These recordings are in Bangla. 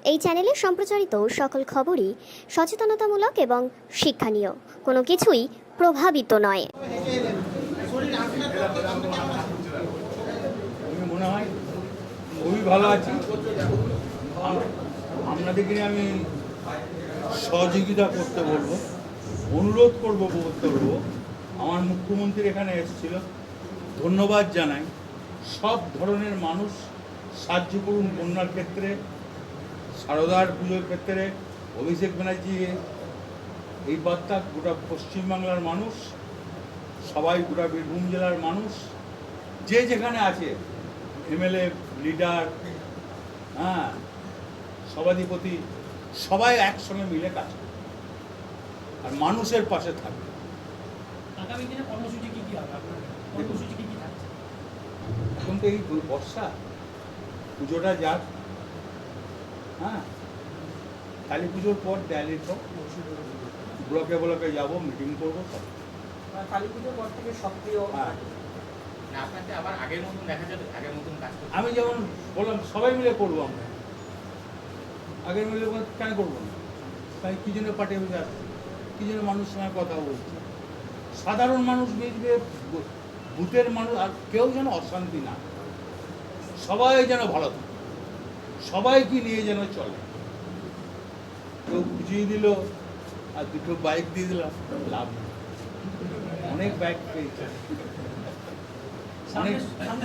এই চ্যানেলে সম্প্রচারিত সকল খবরই সচেতনতামূলক এবং শিক্ষণীয়, কোনো কিছুই প্রভাবিত নয়। মনে হয় খুবই ভালো আছি। আপনাদেরকে আমি সহযোগিতা করতে বলবো, অনুরোধ করবো। আমার মুখ্যমন্ত্রী এখানে এসেছিল, ধন্যবাদ জানাই। সব ধরনের মানুষ সাহায্য করুন, বন্যার ক্ষেত্রে, সারদার পুজোর ক্ষেত্রে। অভিষেক ব্যানার্জি এই বার্তা গোটা পশ্চিমবাংলার মানুষ, সবাই গোটা বীরভূম জেলার মানুষ, যে যেখানে আছে, এমএলএ, লিডার, সভাধিপতি, সবাই একসঙ্গে মিলে কাজ করে আর মানুষের পাশে থাকবে। আগামী দিনে কর্মসূচি কি হবে? কর্মসূচি কি থাকছে? এখন তো এই বর্ষা, পুজোটা যাক, কালী পুজোর পর, দেয়ালির পর ব্লকে ব্লকে যাবো, মিটিং করবো। কালী পুজোর পর থেকে সক্রিয়। আপনাকে আবার আগের মতন দেখা যাবে, আগের মতন কাজ করতে? আমি যেমন বললাম, সবাই মিলে করবো। আমরা আগের মিলে কেন করবো না? তাই কি জন্য পার্টি অফিসে আসছে, কি জন্য মানুষের সঙ্গে কথা বলছে। সাধারণ মানুষ বুঝবে, ভূতের মানুষ, আর কেউ যেন অশান্তি না, সবাই যেন ভালো থাকে, সবাইকে নিয়ে যেন চলে। কেউ বুঝিয়ে দিল আর দুটো বাইক দিয়ে দিলাম, লাভ নেই। অনেক বাইক পেয়েছে। সামনের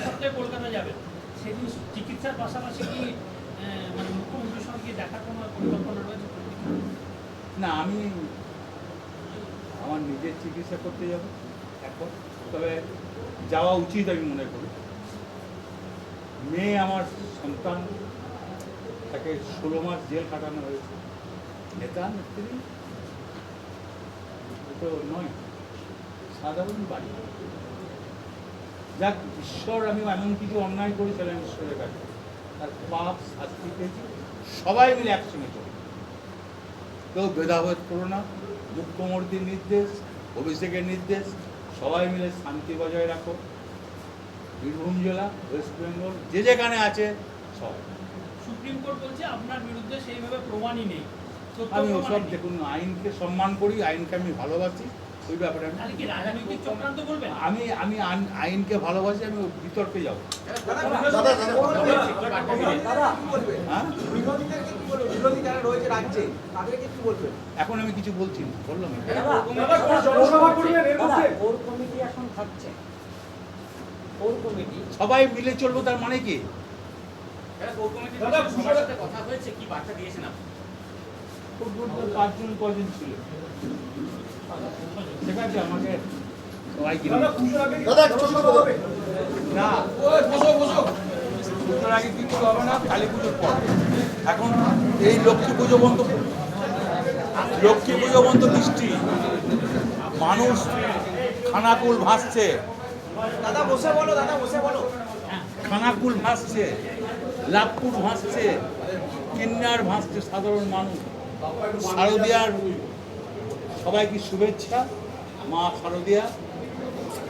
সপ্তাহে কলকাতা যাবেন, সেদিন চিকিৎসার পাশাপাশি কি মানে মুখ্যমন্ত্রীর সঙ্গে দেখার কোনো পরিকল্পনা রয়েছে? না, আমি আমার নিজের চিকিৎসা করতে যাব এখন, তবে যাওয়া উচিত আমি মনে করি। মেয়ে, আমার সন্তান, তাকে 16 মাস জেল কাটানো হয়েছে। নেতা নেত্রী তো নয়, সাধারণ বাড়ি। যাক, ঈশ্বর, আমি এমন কিছু অন্যায় করেছিলাম ঈশ্বরের কাছে, তার পাপ শাস্তি পেয়েছি। সবাই মিলে একসঙ্গে চলি, কেউ ভেদাভেদ করো না। মুখ্যমন্ত্রীর নির্দেশ, অভিষেকের নির্দেশ, সবাই মিলে শান্তি বজায় রাখো। বীরভূম জেলা, ওয়েস্ট বেঙ্গল, যে যেখানে আছে সবাই। সুপ্রিম কোর্ট বলছে আপনার বিরুদ্ধে সেইভাবে প্রমাণই নেই। আমি ওসব, দেখুন, আইনকে সম্মান করি, আইনকে আমি ভালোবাসি। ওই ব্যাপারে রাজনৈতিক চক্রান্ত করবেন? আমি আইনকে ভালোবাসি, আমি বিতর্কে যাবো। এখন আমি কিছু বলছি না, বললাম সবাই মিলে চলবো, তার মানে কি? কথা হয়েছে, কি বার্তা দিয়েছেন আপনি? 5 জন কজন ছিল, ঠিক আছে? আমাকে সবাই না, পুজোর আগে কিছু হবে না, কালী পুজোর পর। এখন এই লক্ষ্মী পুজো বন্ধ বৃষ্টি, মানুষ খানাকুল ভাসছে, খানাকুল ভাসছে, লাভপুর ভাসছে, কিন্নার ভাসছে, সাধারণ মানুষ। শারদিয়ার সবাইকে শুভেচ্ছা। মা শারদিয়া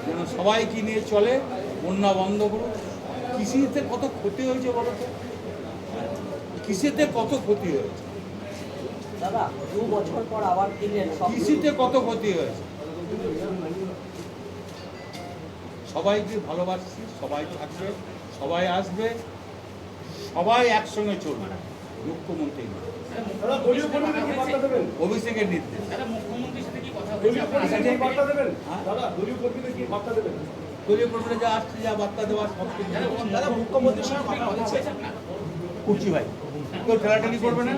যেন সবাইকে নিয়ে চলে, বন্যা বন্ধ করুন। কৃষিতে কত ক্ষতি হয়েছে বলো তো, কৃষিতে কত ক্ষতি হয়েছে দাদা? 2 বছর পর আবার দিলেন, কৃষিতে কত ক্ষতি হয়েছে। সবাইকে ভালোবাসছি, সবাই থাকবে, সবাই আসবে, সবাই একসঙ্গে চলবে। মুখ্যমন্ত্রী অভিষেকের নির্দেশ। মুখ্যমন্ত্রীর সাথে কি কথা দলীয় কর্মীরা যা আসছে, যা বার্তা দেওয়ার সব মুখ্যমন্ত্রীর সঙ্গে কথা হয়েছে আপনার? করছি ভাই, কেউ ঠেলাঠেলি করবে না।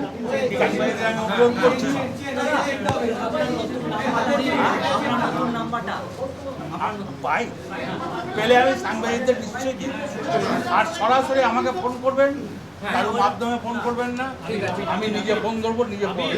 আমি অনুরোধ করছি, ভাই পেলে আমি সাংবাদিকদের নিশ্চয়ই দিই। আর সরাসরি আমাকে ফোন করবেন, কারোর মাধ্যমে ফোন করবেন না। আমি নিজে ফোন করবো, নিজে ফোন।